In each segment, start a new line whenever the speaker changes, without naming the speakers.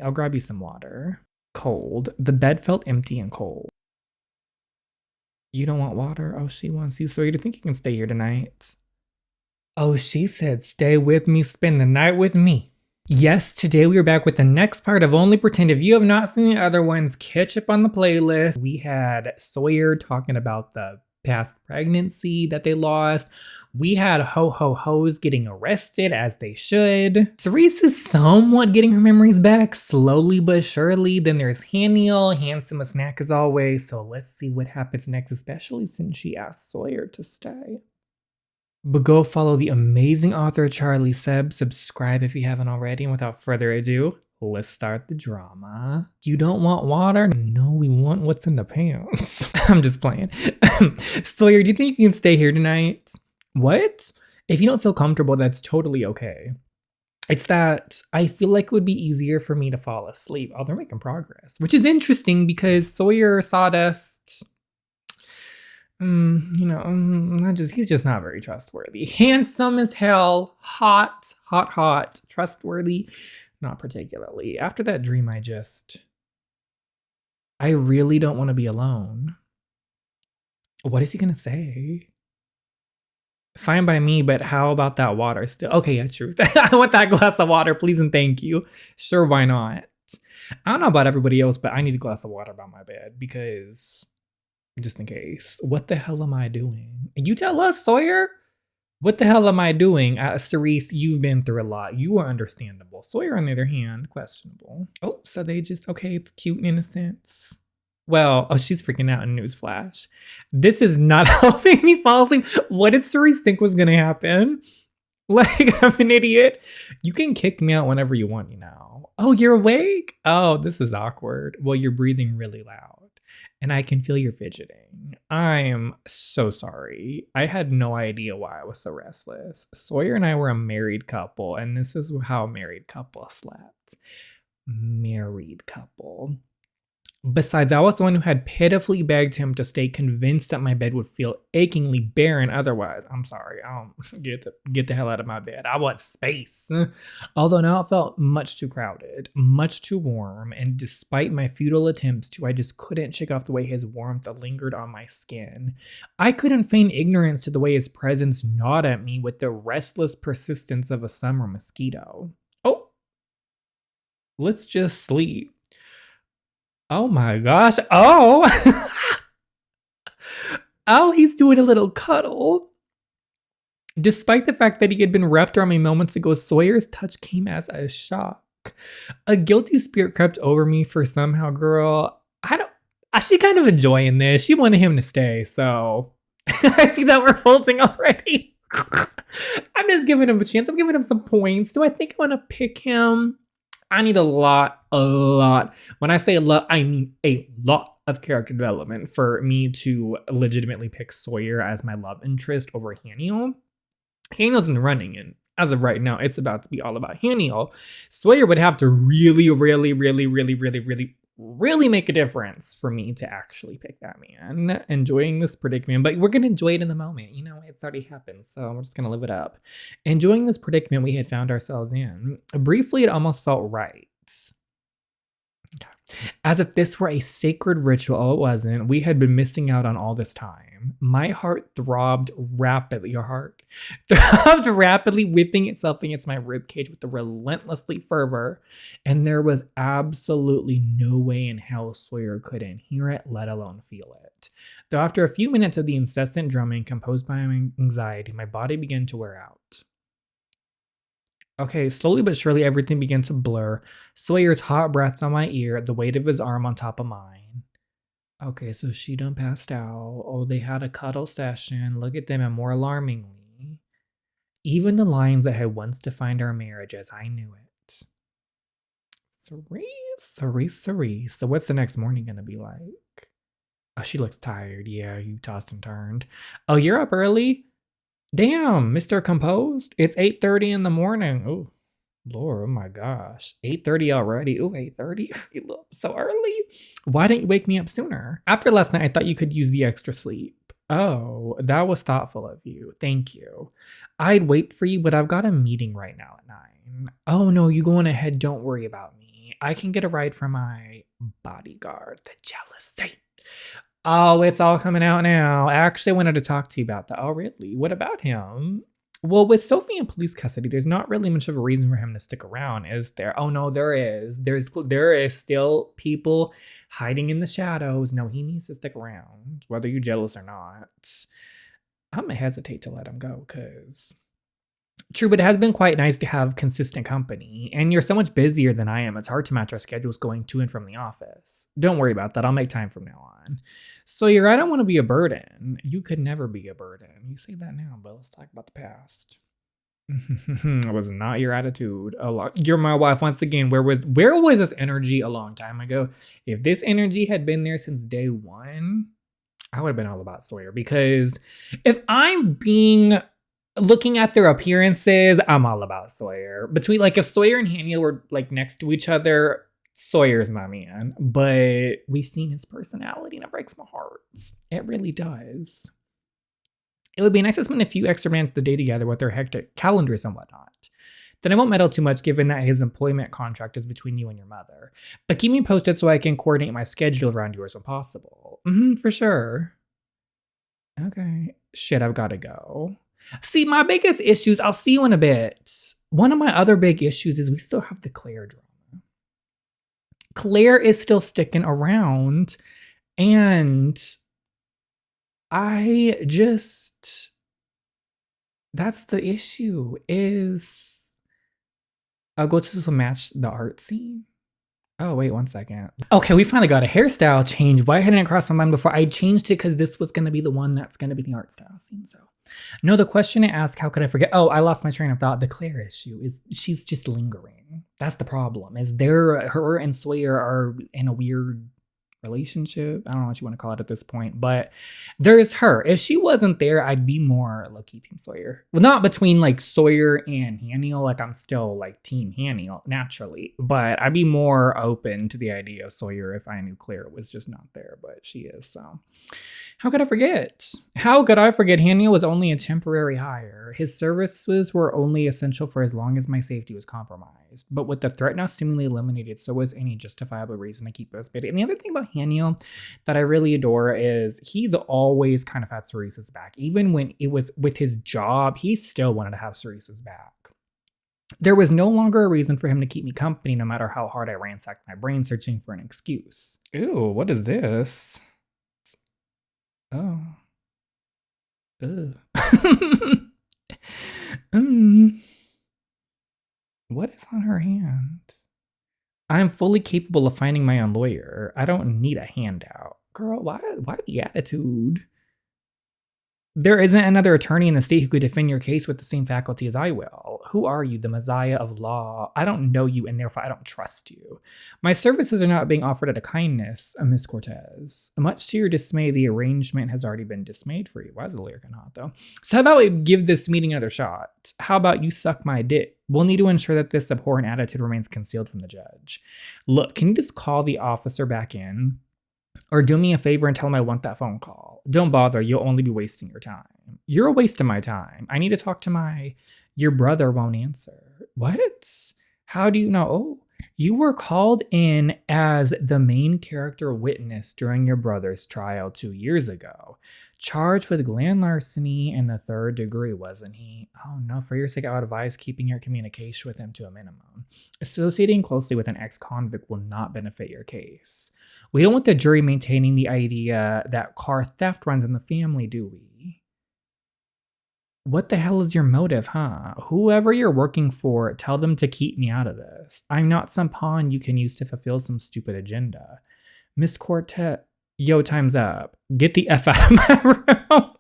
I'll grab you some water. Cold. The bed felt empty and cold. You don't want water? Oh, she wants you. So you think you can stay here tonight? Oh, she said, stay with me, spend the night with me. Yes, today we are back with the next part of Only Pretend. If you have not seen the other ones, catch up on the playlist. We had Sawyer talking about the past pregnancy that they lost. We had ho-ho-hos getting arrested, as they should. Cerise is somewhat getting her memories back, slowly but surely. Then there's Haniel, handsome as snack as always. So let's see what happens next, especially since she asked Sawyer to stay. But go follow the amazing author Charlie Seb. Subscribe if you haven't already. And without further ado, let's start the drama. You don't want water? No, we want what's in the pants. I'm just playing. Sawyer, do you think you can stay here tonight? What? If you don't feel comfortable, that's totally okay. It's that I feel like it would be easier for me to fall asleep. Oh, they're making progress, which is interesting because Sawyer, Sawdust, he's just not very trustworthy. Handsome as hell, hot, trustworthy, not particularly. After that dream, I really don't want to be alone. What is he gonna say? Fine by me, but how about that water still? Okay, yeah, true. I want that glass of water, please and thank you. Sure, why not? I don't know about everybody else, but I need a glass of water by my bed because just in case. What the hell am I doing? And you tell us, Sawyer. What the hell am I doing? Cerise, you've been through a lot. You are understandable. Sawyer, on the other hand, questionable. Oh, so they just, okay, it's cute and innocent. Well, oh, she's freaking out in newsflash. This is not helping me fall asleep. What did Cerise think was gonna happen? Like, I'm an idiot. You can kick me out whenever you want, you know. Oh, you're awake? Oh, this is awkward. Well, you're breathing really loud. And I can feel your fidgeting. I am so sorry. I had no idea why I was so restless. Sawyer and I were a married couple, and this is how a married couple slept. Married couple. Besides, I was the one who had pitifully begged him to stay, convinced that my bed would feel achingly barren otherwise. I'm sorry, get the hell out of my bed. I want space. Although now it felt much too crowded, much too warm, and despite my futile attempts to, I just couldn't shake off the way his warmth lingered on my skin. I couldn't feign ignorance to the way his presence gnawed at me with the restless persistence of a summer mosquito. Oh, let's just sleep. Oh my gosh. Oh. Oh, he's doing a little cuddle. Despite the fact that he had been wrapped around me moments ago, Sawyer's touch came as a shock. A guilty spirit crept over me for somehow, girl. She kind of enjoying this. She wanted him to stay, so I see that we're folding already. I'm just giving him a chance. I'm giving him some points. Do I think I want to pick him? I need a lot. When I say a lot, I mean a lot of character development for me to legitimately pick Sawyer as my love interest over Haniel. Haniel's in the running, and as of right now, it's about to be all about Haniel. Sawyer would have to really make a difference for me to actually pick that man. Enjoying this predicament, but we're going to enjoy it in the moment. You know, it's already happened, so we're just going to live it up. Enjoying this predicament we had found ourselves in. Briefly, it almost felt right. Okay. As if this were a sacred ritual. Oh, it wasn't. We had been missing out on all this time. My heart throbbed rapidly. Your heart throbbed rapidly, whipping itself against my ribcage with a relentlessly fervor. And there was absolutely no way in hell Sawyer couldn't hear it, let alone feel it. Though after a few minutes of the incessant drumming composed by my anxiety, my body began to wear out. Okay, slowly but surely everything began to blur. Sawyer's hot breath on my ear, the weight of his arm on top of mine. Okay, so she done passed out. Oh, they had a cuddle session. Look at them, and more alarmingly, even the lines that had once defined our marriage as I knew it. Cerise. So what's the next morning gonna be like? Oh, she looks tired. Yeah, you tossed and turned. Oh, you're up early? Damn, Mr. Composed. It's 8:30 in the morning. Oh, Lord, oh my gosh. 8:30 already. Oh, 8:30? You look so early. Why didn't you wake me up sooner? After last night, I thought you could use the extra sleep. Oh, that was thoughtful of you. Thank you. I'd wait for you, but I've got a meeting right now at 9. Oh, no, you going ahead. Don't worry about me. I can get a ride from my bodyguard. The jealousy. Oh, it's all coming out now. I actually wanted to talk to you about that. Oh, really? What about him? Well, with Sophie in police custody, there's not really much of a reason for him to stick around, is there? Oh no, there is. There is still people hiding in the shadows. No, he needs to stick around, whether you're jealous or not. I'm gonna hesitate to let him go, because true, but it has been quite nice to have consistent company. And you're so much busier than I am. It's hard to match our schedules going to and from the office. Don't worry about that. I'll make time from now on. So you're right, I don't want to be a burden. You could never be a burden. You say that now, but let's talk about the past. It was not your attitude. You're my wife once again. Where was this energy a long time ago? If this energy had been there since day one, I would have been all about Sawyer. Because if I'm looking at their appearances, I'm all about Sawyer. If Sawyer and Hania were like next to each other, Sawyer's my man. But we've seen his personality and it breaks my heart. It really does. It would be nice to spend a few extra minutes of the day together with their hectic calendars and whatnot. Then I won't meddle too much given that his employment contract is between you and your mother. But keep me posted so I can coordinate my schedule around yours when possible. For sure. Okay. Shit, I've got to go. See, my biggest issues, I'll see you in a bit. One of my other big issues is we still have the Claire drama. Claire is still sticking around, and that's the issue, is I'll go to match the art scene. Oh, wait 1 second. Okay, we finally got a hairstyle change. Why hadn't it crossed my mind before? I changed it because this was going to be the one that's going to be the art style scene. So, no, the question I asked, how could I forget? Oh, I lost my train of thought. The Claire issue is she's just lingering. That's the problem. Her and Sawyer are in a weird relationship. I don't know what you want to call it at this point, but there's her. If she wasn't there, I'd be more low-key team Sawyer. Well, not between like Sawyer and Haniel. Like I'm still like team Haniel naturally, but I'd be more open to the idea of Sawyer if I knew Claire was just not there, but she is. So how could I forget? Haniel was only a temporary hire. His services were only essential for as long as my safety was compromised. But with the threat now seemingly eliminated, so was any justifiable reason to keep us busy. And the other thing about Haniel that I really adore is he's always kind of had Ceresa's back. Even when it was with his job, he still wanted to have Ceresa's back. There was no longer a reason for him to keep me company, no matter how hard I ransacked my brain searching for an excuse. Ew, what is this? Oh. Ugh. What is on her hand? I'm fully capable of finding my own lawyer. I don't need a handout. Girl, why the attitude? There isn't another attorney in the state who could defend your case with the same faculty as I will. Who are you, the messiah of law? I don't know you, and therefore I don't trust you. My services are not being offered out of kindness, Miss Cortez. Much to your dismay, the arrangement has already been dismayed for you. Why is the lyric not, though? So how about we give this meeting another shot? How about you suck my dick? We'll need to ensure that this abhorrent attitude remains concealed from the judge. Look, can you just call the officer back in? Or do me a favor and tell him I want that phone call. Don't bother, you'll only be wasting your time. You're a waste of my time. I need to talk to your brother won't answer. What? How do you know? Oh, you were called in as the main character witness during your brother's trial 2 years ago. Charged with grand larceny in the 3rd degree, wasn't he? Oh no, for your sake, I would advise keeping your communication with him to a minimum. Associating closely with an ex-convict will not benefit your case. We don't want the jury maintaining the idea that car theft runs in the family, do we? What the hell is your motive, huh? Whoever you're working for, tell them to keep me out of this. I'm not some pawn you can use to fulfill some stupid agenda. Miss Quartet, yo, time's up. Get the F out of my room.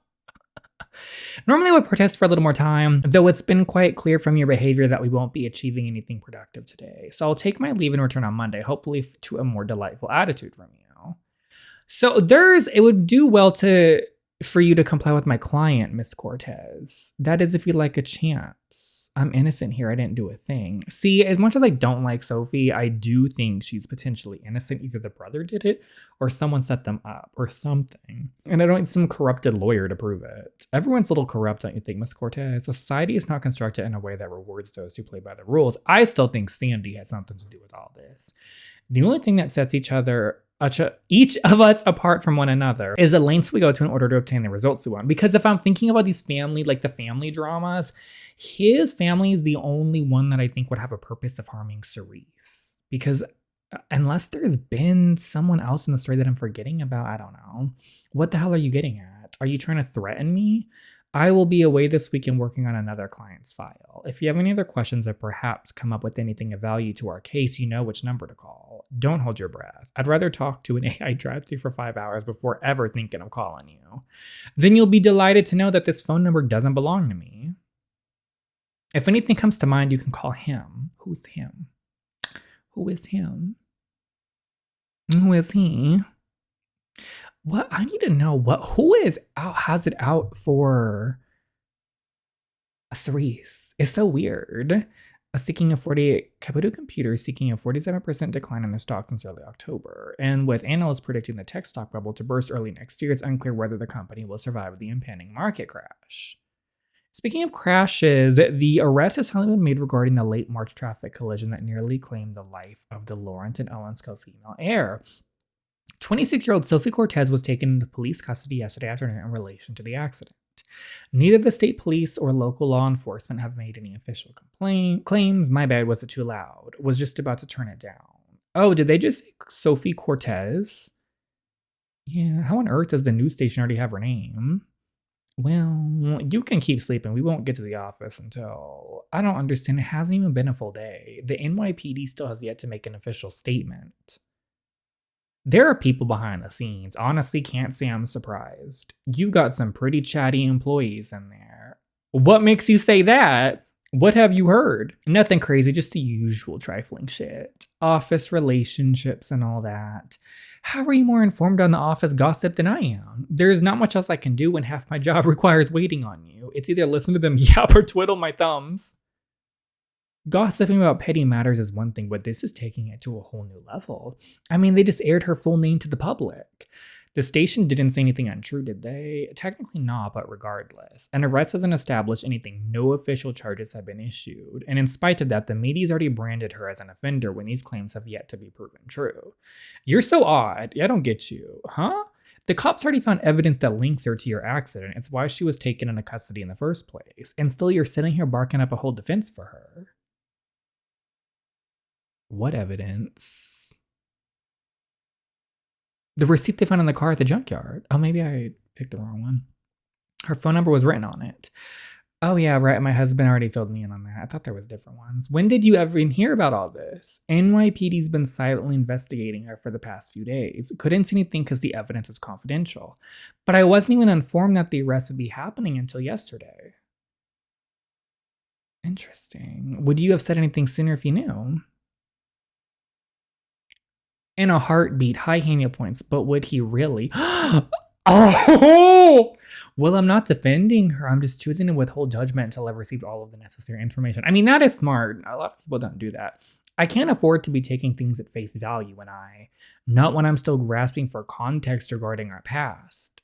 Normally I would protest for a little more time, though it's been quite clear from your behavior that we won't be achieving anything productive today. So I'll take my leave and return on Monday, hopefully to a more delightful attitude from you. So it would do well for you to comply with my client, Miss Cortez. That is if you like a chance. I'm innocent here. I didn't do a thing. See, as much as I don't like Sophie, I do think she's potentially innocent. Either the brother did it or someone set them up or something. And I don't need some corrupted lawyer to prove it. Everyone's a little corrupt, don't you think, Miss Cortez? Society is not constructed in a way that rewards those who play by the rules. I still think Sandy has something to do with all this. The only thing that sets each of us apart from one another is the lengths we go to in order to obtain the results we want. Because if I'm thinking about these family, like the family dramas, his family is the only one that I think would have a purpose of harming Cerise. Because unless there's been someone else in the story that I'm forgetting about, I don't know. What the hell are you getting at? Are you trying to threaten me? I will be away this weekend working on another client's file. If you have any other questions or perhaps come up with anything of value to our case, you know which number to call. Don't hold your breath. I'd rather talk to an AI drive-thru for 5 hours before ever thinking of calling you. Then you'll be delighted to know that this phone number doesn't belong to me. If anything comes to mind, you can call him. Who's him? Who is him? Who is he? What I need to know who is out has it out for Cerise. It's so weird. Caputo Computer seeking a 47% decline in their stock since early October. And with analysts predicting the tech stock bubble to burst early next year, it's unclear whether the company will survive the impending market crash. Speaking of crashes, the arrest has finally been made regarding the late March traffic collision that nearly claimed the life of the Lawrence and Owens co-female heir. 26-year-old Sophie Cortez was taken into police custody yesterday afternoon in relation to the accident. Neither the state police or local law enforcement have made any official claims. My bad, was it too loud? Was just about to turn it down. Oh, did they just say Sophie Cortez? Yeah, how on earth does the news station already have her name? Well, you can keep sleeping. We won't get to the office until... I don't understand. It hasn't even been a full day. The NYPD still has yet to make an official statement. There are people behind the scenes. Honestly, can't say I'm surprised. You've got some pretty chatty employees in there. What makes you say that? What have you heard? Nothing crazy, just the usual trifling shit. Office relationships and all that. How are you more informed on the office gossip than I am? There's not much else I can do when half my job requires waiting on you. It's either listen to them yap or twiddle my thumbs. Gossiping about petty matters is one thing, but this is taking it to a whole new level. I mean, they just aired her full name to the public. The station didn't say anything untrue, did they? Technically not, but regardless. An arrest hasn't established anything. No official charges have been issued. And in spite of that, the media's already branded her as an offender when these claims have yet to be proven true. You're so odd. I don't get you. Huh? The cops already found evidence that links her to your accident. It's why she was taken into custody in the first place. And still you're sitting here barking up a whole defense for her. What evidence? The receipt they found in the car at the junkyard. Oh, maybe I picked the wrong one. Her phone number was written on it. Oh yeah, right. My husband already filled me in on that. I thought there was different ones. When did you ever even hear about all this? NYPD's been silently investigating her for the past few days. Couldn't see anything because the evidence was confidential. But I wasn't even informed that the arrest would be happening until yesterday. Interesting. Would you have said anything sooner if you knew? In a heartbeat, high hanging points, but would he really? Oh! Well, I'm not defending her. I'm just choosing to withhold judgment until I've received all of the necessary information. I mean, that is smart. A lot of people don't do that. I can't afford to be taking things at face value not when I'm still grasping for context regarding our past.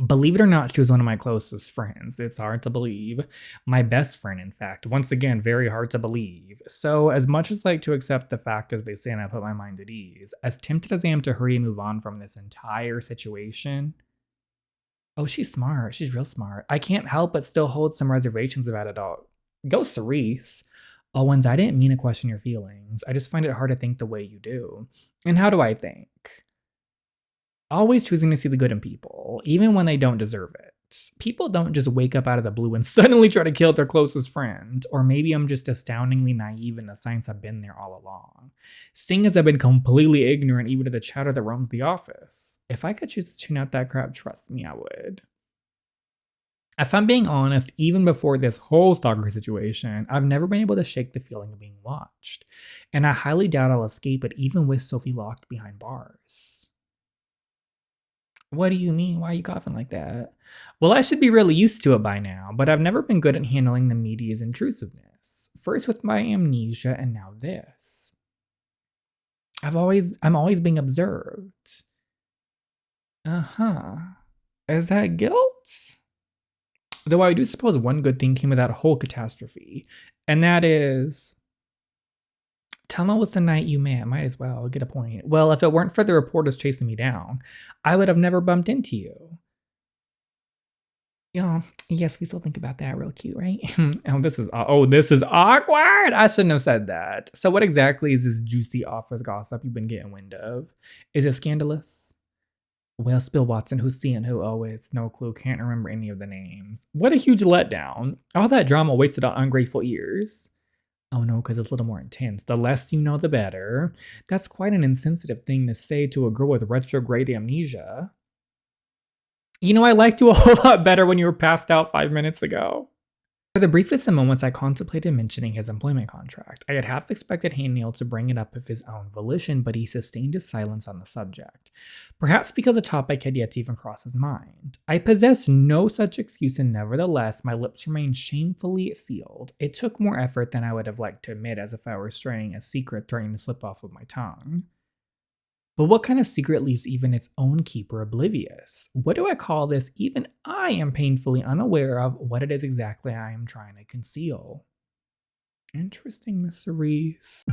Believe it or not, she was one of my closest friends. It's hard to believe. My best friend, in fact. Once again, very hard to believe. So as much as I like to accept the fact as they say and I put my mind at ease, as tempted as I am to hurry and move on from this entire situation. Oh, she's smart. She's real smart. I can't help but still hold some reservations about it all. Go Cerise. Owens, I didn't mean to question your feelings. I just find it hard to think the way you do. And how do I think? Always choosing to see the good in people, even when they don't deserve it. People don't just wake up out of the blue and suddenly try to kill their closest friend. Or maybe I'm just astoundingly naive and the signs have been there all along. Seeing as I've been completely ignorant even to the chatter that roams the office. If I could choose to tune out that crowd, trust me, I would. If I'm being honest, even before this whole stalker situation, I've never been able to shake the feeling of being watched. And I highly doubt I'll escape it even with Sophie locked behind bars. What do you mean? Why are you coughing like that? Well, I should be really used to it by now, but I've never been good at handling the media's intrusiveness. First with my amnesia and now this. I'm always being observed. Uh-huh. Is that guilt? Though I do suppose one good thing came of that whole catastrophe, and that is Thelma was the night you met. Might as well get a point. Well, if it weren't for the reporters chasing me down, I would have never bumped into you. Yeah, yes, we still think about that. Real cute, right? This is awkward. I shouldn't have said that. So, what exactly is this juicy office gossip you've been getting wind of? Is it scandalous? Well, Spill Watson, who's seeing who? Oh, it's no clue. Can't remember any of the names. What a huge letdown. All that drama wasted on ungrateful ears. Oh no, because it's a little more intense. The less you know, the better. That's quite an insensitive thing to say to a girl with retrograde amnesia. You know, I liked you a whole lot better when you were passed out 5 minutes ago. For the briefest of moments, I contemplated mentioning his employment contract. I had half expected Haniel to bring it up of his own volition, but he sustained his silence on the subject. Perhaps because the topic had yet to even cross his mind. I possessed no such excuse, and nevertheless, my lips remained shamefully sealed. It took more effort than I would have liked to admit, as if I were straining a secret threatening to slip off of my tongue. But what kind of secret leaves even its own keeper oblivious? What do I call this? Even I am painfully unaware of what it is exactly I am trying to conceal. Interesting, Miss Cerise.